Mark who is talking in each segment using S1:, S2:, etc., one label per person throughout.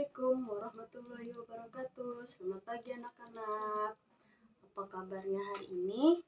S1: Assalamualaikum warahmatullahi wabarakatuh. Selamat pagi anak-anak. Apa kabarnya hari ini?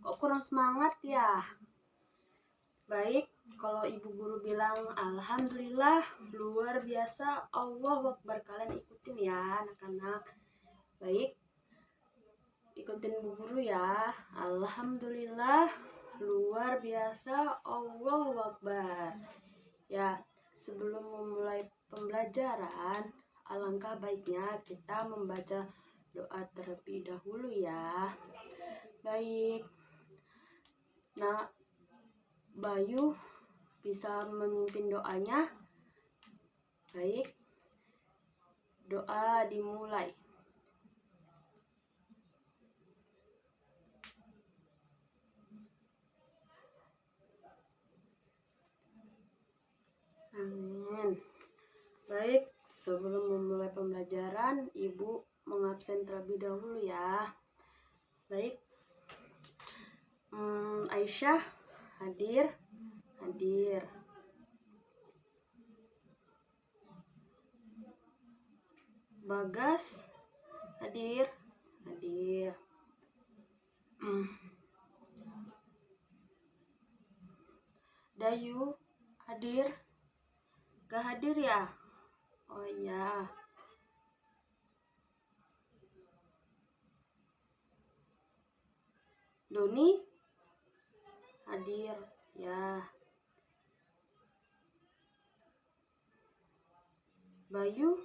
S1: Kok kurang semangat ya? Baik, kalau ibu guru bilang alhamdulillah, luar biasa, Allahu Akbar, kalian ikutin ya anak-anak. Baik, ikutin bu guru ya. Alhamdulillah, luar biasa, Allahu Akbar. Ya, sebelum memulai pembelajaran, alangkah baiknya kita membaca doa terlebih dahulu ya. Baik. Nah, Bayu bisa memimpin doanya. Baik. Doa dimulai. Amin. Baik, sebelum memulai pembelajaran, Ibu mengabsen terlebih dahulu ya. Baik. Aisyah hadir. Bagas hadir. Dayu hadir. Gak hadir ya? Oh iya. Doni hadir ya. Bayu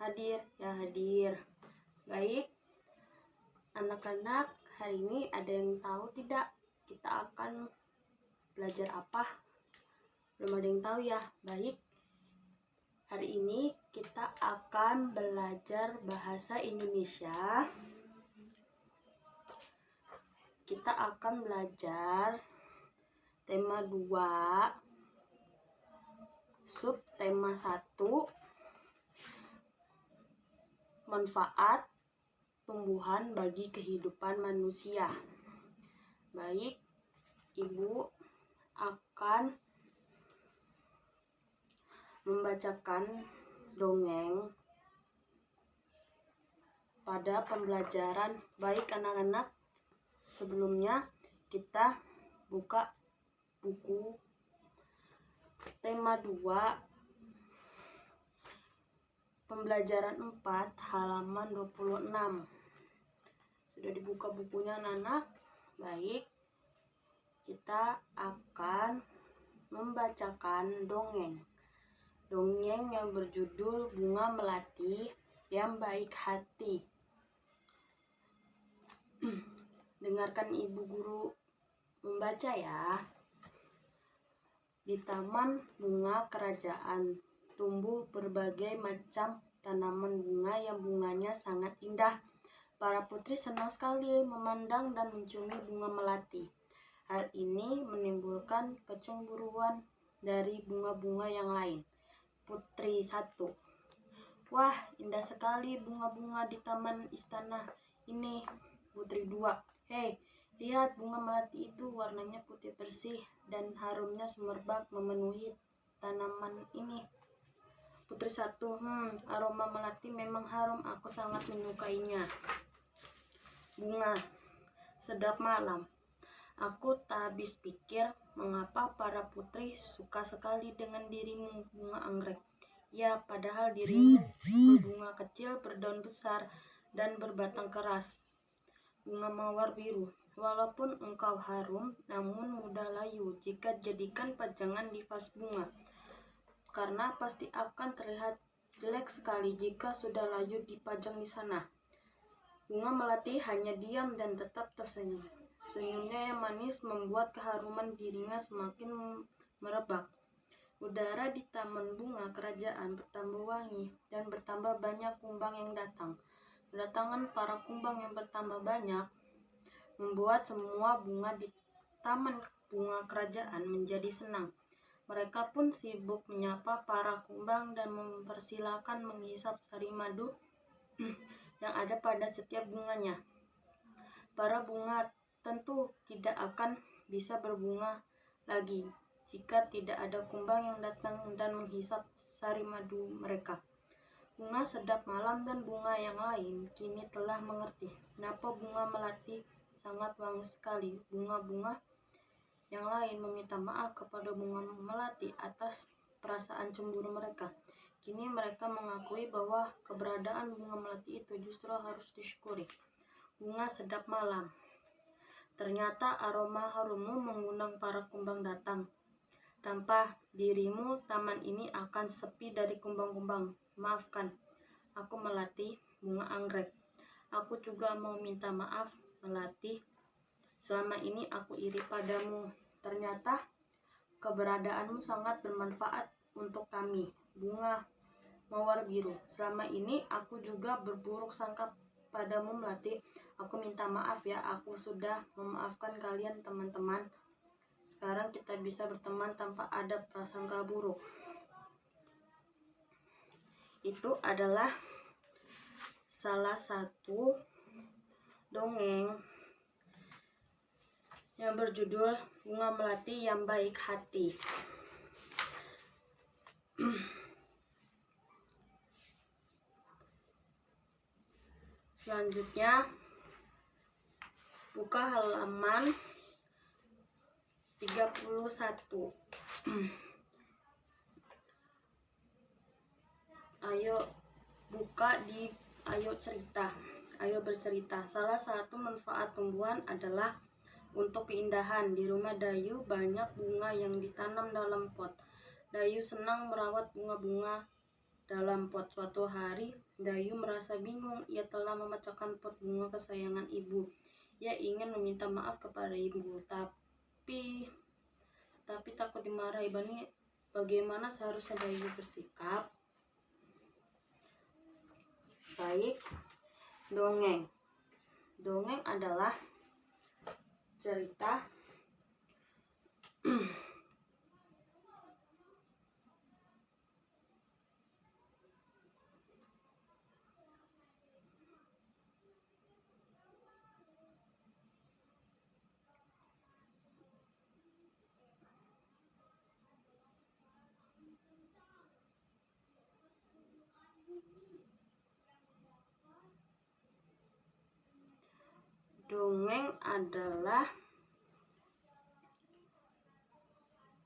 S1: hadir ya, hadir. Baik, anak-anak, hari ini ada yang tahu tidak kita akan belajar apa? Belum ada yang tahu ya. Baik, hari ini kita akan belajar bahasa Indonesia. Kita akan belajar tema 2, subtema 1, manfaat tumbuhan bagi kehidupan manusia. Baik, Ibu akan membacakan dongeng pada pembelajaran. Baik anak-anak, sebelumnya kita buka buku tema 2 pembelajaran 4 halaman 26. Sudah dibuka bukunya anak-anak? Baik, kita akan membacakan dongeng yang berjudul Bunga Melati yang Baik Hati. Dengarkan ibu guru membaca ya. Di taman bunga kerajaan tumbuh berbagai macam tanaman bunga yang bunganya sangat indah. Para putri senang sekali memandang dan menciumi bunga melati. Hal ini menimbulkan kecemburuan dari bunga-bunga yang lain. Putri 1. Wah, indah sekali bunga-bunga di taman istana ini. Putri 2. Hei, lihat bunga melati itu, warnanya putih bersih dan harumnya semerbak memenuhi tanaman ini. Putri 1. Aroma melati memang harum, aku sangat menyukainya. Bunga, sedap malam. Aku tak habis pikir mengapa para putri suka sekali dengan dirimu, bunga anggrek. Ya, padahal dirimu berbunga kecil, berdaun besar, dan berbatang keras. Bunga mawar biru, walaupun engkau harum, namun mudah layu jika jadikan pajangan di vas bunga, karena pasti akan terlihat jelek sekali jika sudah layu dipajang di sana. Bunga melati hanya diam dan tetap tersenyum. Senyumnya yang manis membuat keharuman dirinya semakin merebak. Udara di taman bunga kerajaan bertambah wangi dan bertambah banyak kumbang yang datang. Kedatangan para kumbang yang bertambah banyak membuat semua bunga di taman bunga kerajaan menjadi senang. Mereka pun sibuk menyapa para kumbang dan mempersilakan menghisap sari madu yang ada pada setiap bunganya. Para bunga tentu tidak akan bisa berbunga lagi jika tidak ada kumbang yang datang dan menghisap sari madu mereka. Bunga sedap malam dan bunga yang lain kini telah mengerti kenapa bunga melati sangat wangi sekali. Bunga-bunga yang lain meminta maaf kepada bunga melati atas perasaan cemburu mereka. Kini mereka mengakui bahwa keberadaan bunga melati itu justru harus disyukuri. Bunga sedap malam. Ternyata aroma harummu mengundang para kumbang datang. Tanpa dirimu, taman ini akan sepi dari kumbang-kumbang. Maafkan, aku melati, bunga anggrek. Aku juga mau minta maaf, melati. Selama ini aku iri padamu. Ternyata keberadaanmu sangat bermanfaat untuk kami, bunga mawar biru. Selama ini aku juga berburuk sangka padamu, melati. Aku minta maaf ya, aku sudah memaafkan kalian teman-teman. Sekarang kita bisa berteman tanpa ada prasangka buruk. Itu adalah salah satu dongeng yang berjudul Bunga Melati yang Baik Hati. Selanjutnya, buka halaman 31. Ayo buka di ayo cerita. Ayo bercerita. Salah satu manfaat tumbuhan adalah untuk keindahan. Di rumah Dayu banyak bunga yang ditanam dalam pot. Dayu senang merawat bunga-bunga dalam pot. Suatu hari, Dayu merasa bingung. Ia telah memecahkan pot bunga kesayangan ibu. Ia ingin meminta maaf kepada ibu, tapi takut dimarahi. Bagaimana seharusnya Dayu bersikap? Baik, dongeng. Dongeng adalah cerita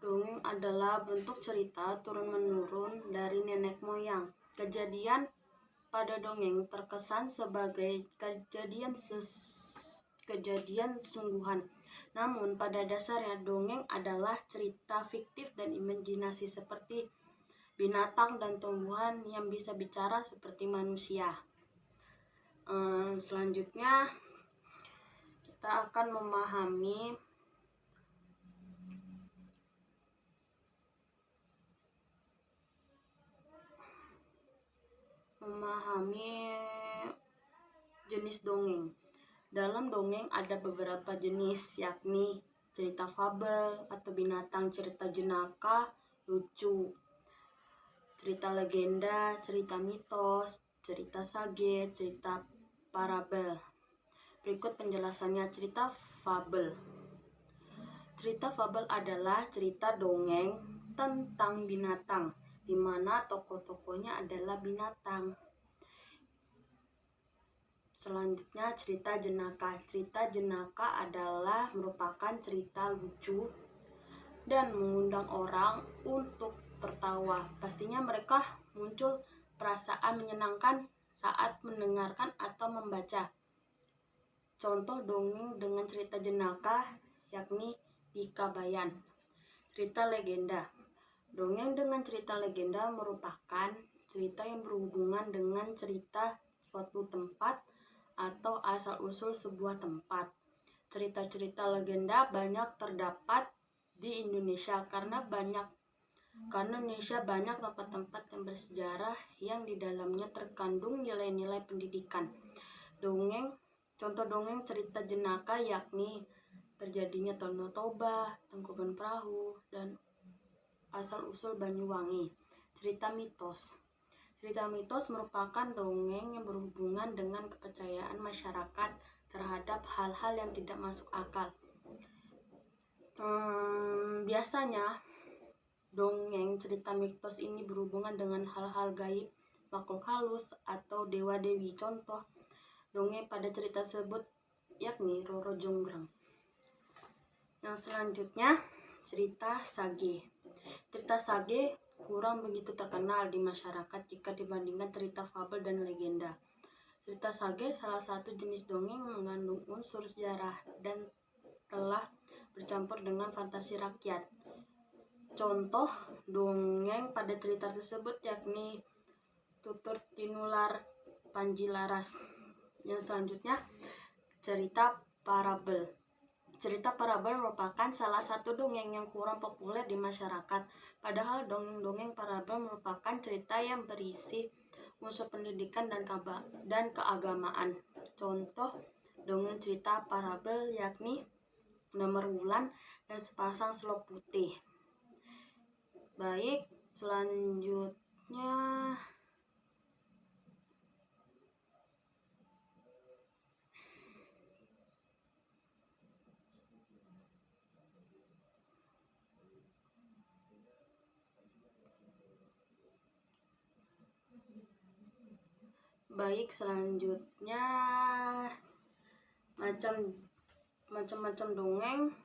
S1: Dongeng adalah bentuk cerita turun-menurun dari nenek moyang. Kejadian pada dongeng terkesan sebagai kejadian sungguhan. Namun pada dasarnya dongeng adalah cerita fiktif dan imajinasi seperti binatang dan tumbuhan yang bisa bicara seperti manusia. Selanjutnya kita akan memahami jenis dongeng. Dalam dongeng ada beberapa jenis, yakni cerita fabel atau binatang, cerita jenaka, lucu, cerita legenda, cerita mitos, cerita sage, cerita parabel. Berikut penjelasannya. Cerita fabel. Cerita fabel adalah cerita dongeng tentang binatang, di mana tokoh-tokohnya adalah binatang. Selanjutnya cerita jenaka. Cerita jenaka adalah merupakan cerita lucu dan mengundang orang untuk tertawa. Pastinya mereka muncul perasaan menyenangkan saat mendengarkan atau membaca. Contoh dongeng dengan cerita jenaka yakni Ika-Bayan. Cerita legenda. Dongeng dengan cerita legenda merupakan cerita yang berhubungan dengan cerita suatu tempat atau asal-usul sebuah tempat. Cerita-cerita legenda banyak terdapat di Indonesia karena Indonesia banyak tempat-tempat yang bersejarah yang di dalamnya terkandung nilai-nilai pendidikan. Contoh dongeng cerita jenaka yakni terjadinya Danau Toba, Tangkuban Perahu, dan asal-usul Banyuwangi. Cerita mitos. Cerita mitos merupakan dongeng yang berhubungan dengan kepercayaan masyarakat terhadap hal-hal yang tidak masuk akal. Biasanya Dongeng cerita mitos ini berhubungan dengan hal-hal gaib, makhluk halus, atau dewa-dewi. Contoh dongeng pada cerita tersebut yakni Roro Jonggrang. Yang selanjutnya, cerita Sage. Cerita Sage kurang begitu terkenal di masyarakat jika dibandingkan cerita fabel dan legenda. Cerita Sage salah satu jenis dongeng yang mengandung unsur sejarah dan telah bercampur dengan fantasi rakyat. Contoh dongeng pada cerita tersebut yakni Tutur Tinular Panji Laras. Yang selanjutnya, cerita parabel. Cerita parabel merupakan salah satu dongeng yang kurang populer di masyarakat. Padahal dongeng-dongeng parabel merupakan cerita yang berisi unsur pendidikan dan keagamaan. Contoh dongeng cerita parabel yakni Nomor Wulan dan Sepasang Selop Putih. Baik, selanjutnya macam-macam dongeng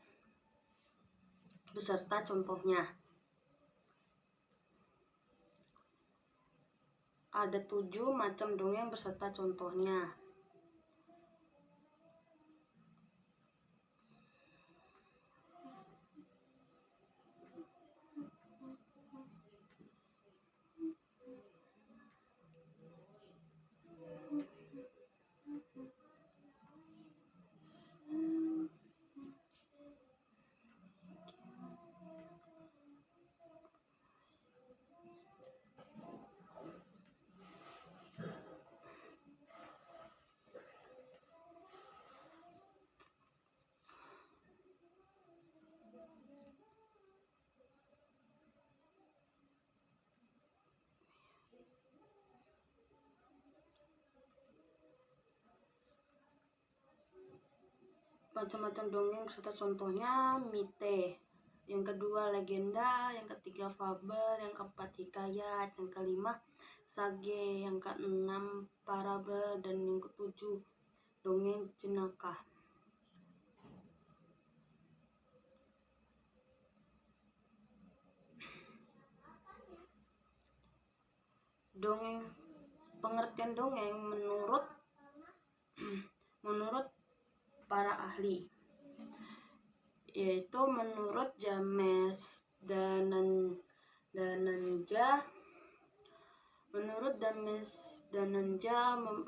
S1: beserta contohnya. Ada 7 macam dongeng beserta contohnya. Macam-macam dongeng beserta contohnya: mite, yang kedua legenda, yang ketiga fabel, yang keempat hikayat, yang kelima sage, yang keenam parabel, dan yang ketujuh dongeng jenaka. Pengertian dongeng menurut para ahli, yaitu menurut James Dananja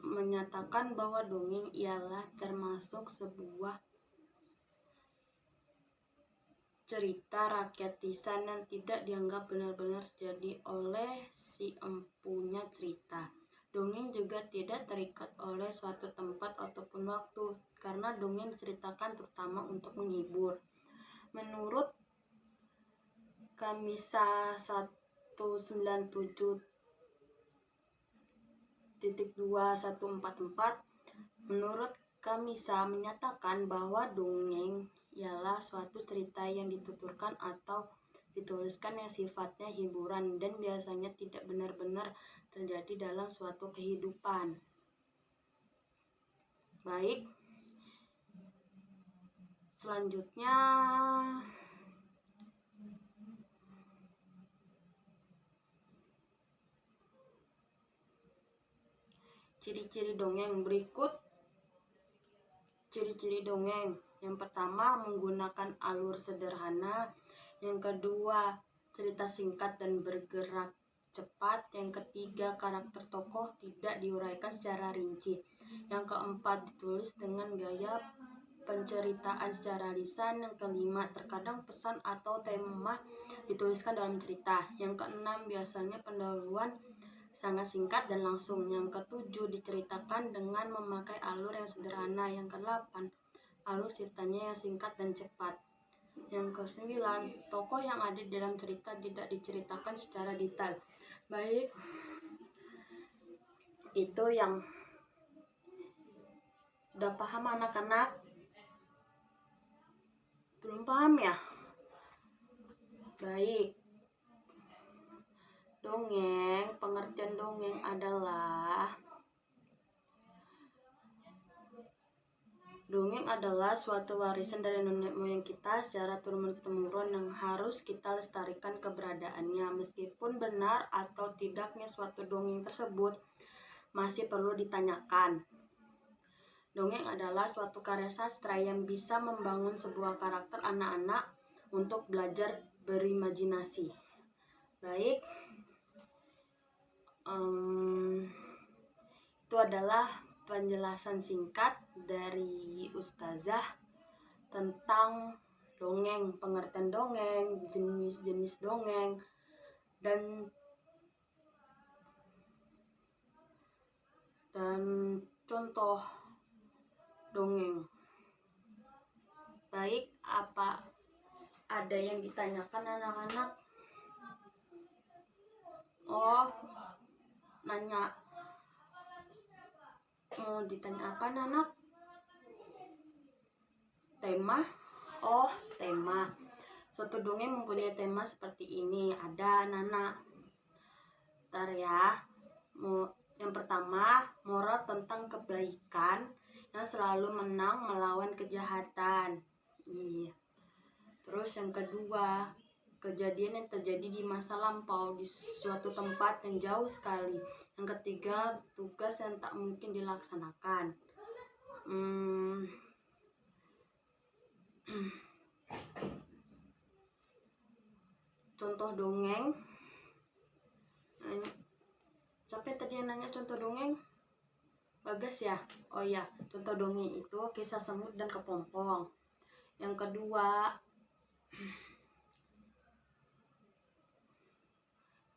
S1: menyatakan bahwa dongeng ialah termasuk sebuah cerita rakyat lisan yang tidak dianggap benar-benar terjadi oleh si empunya cerita. Dongeng juga tidak terikat oleh suatu tempat ataupun waktu, karena dongeng diceritakan terutama untuk menghibur. Menurut Kamisa 197.2144, menurut Kamisa menyatakan bahwa dongeng ialah suatu cerita yang dituturkan atau dituliskan yang sifatnya hiburan dan biasanya tidak benar-benar terjadi dalam suatu kehidupan. Baik, selanjutnya ciri-ciri dongeng. Berikut ciri-ciri dongeng. Yang pertama, menggunakan alur sederhana. Yang kedua, cerita singkat dan bergerak cepat. Yang ketiga, karakter tokoh tidak diuraikan secara rinci. Yang keempat, ditulis dengan gaya penceritaan secara lisan. Yang kelima, terkadang pesan atau tema dituliskan dalam cerita. Yang keenam, biasanya pendahuluan sangat singkat dan langsung. Yang ketujuh, diceritakan dengan memakai alur yang sederhana. Yang kedelapan, alur ceritanya yang singkat dan cepat. Yang kesembilan, tokoh yang ada di dalam cerita tidak diceritakan secara detail. Baik, itu yang sudah paham anak-anak? Belum paham ya? Baik, Dongeng, pengertian dongeng adalah suatu warisan dari nenek moyang kita secara turun-temurun yang harus kita lestarikan keberadaannya. Meskipun benar atau tidaknya suatu dongeng tersebut masih perlu ditanyakan. Dongeng adalah suatu karya sastra yang bisa membangun sebuah karakter anak-anak untuk belajar berimajinasi. Baik, itu adalah penjelasan singkat dari Ustazah tentang dongeng, pengertian dongeng, jenis-jenis dongeng, dan contoh dongeng. Baik, apa ada yang ditanyakan anak-anak? Oh, nanya. Mau ditanyakan anak? Tema? Oh, tema. Suatu dongeng mempunyai tema seperti ini. Ada Nana. Ntar ya. Yang pertama, moral tentang kebaikan yang selalu menang melawan kejahatan. Iya. Terus yang kedua, kejadian yang terjadi di masa lampau di suatu tempat yang jauh sekali. Yang ketiga, tugas yang tak mungkin dilaksanakan. Contoh dongeng. Siapa tadi yang nanya contoh dongeng? Bagas ya? Oh ya, contoh dongeng itu kisah semut dan kepompong. Yang kedua,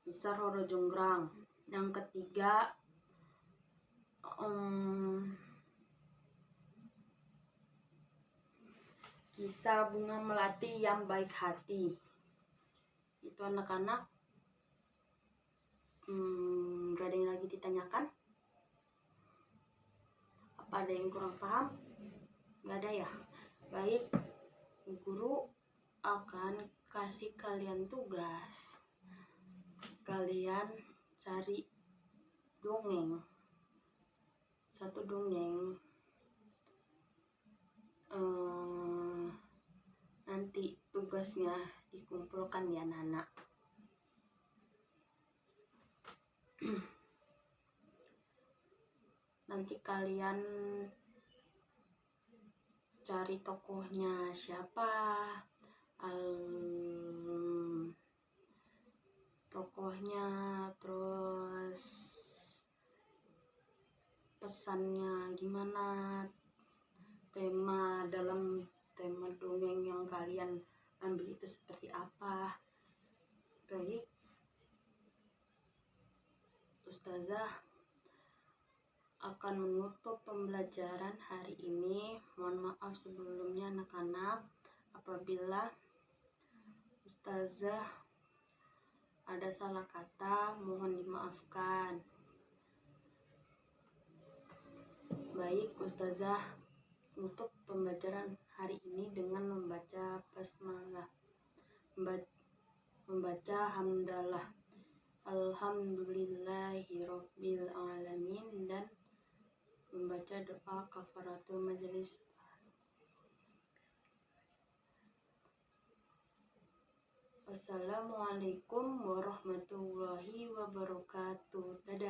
S1: kisah Roro Jonggrang. Yang ketiga, kisah Bunga Melati yang Baik Hati. Itu anak-anak. Gak ada yang lagi ditanyakan? Apa ada yang kurang paham? Gak ada ya? Baik, guru akan kasih kalian tugas. Kalian cari dongeng, satu dongeng. Nanti tugasnya dikumpulkan ya anak-anak. Nanti kalian cari tokohnya siapa, tokohnya, terus pesannya gimana, tema dongeng yang kalian ambil itu seperti apa. Baik, Ustazah akan menutup pembelajaran hari ini. Mohon maaf sebelumnya anak-anak apabila Ustazah ada salah kata, mohon dimaafkan. Baik, Ustazah menutup pembelajaran hari ini dengan membaca basmalah, membaca hamdalah, alhamdulillahirabbil alamin, dan membaca doa kafaratul majelis. Wassalamualaikum warahmatullahi wabarakatuh. Dadah.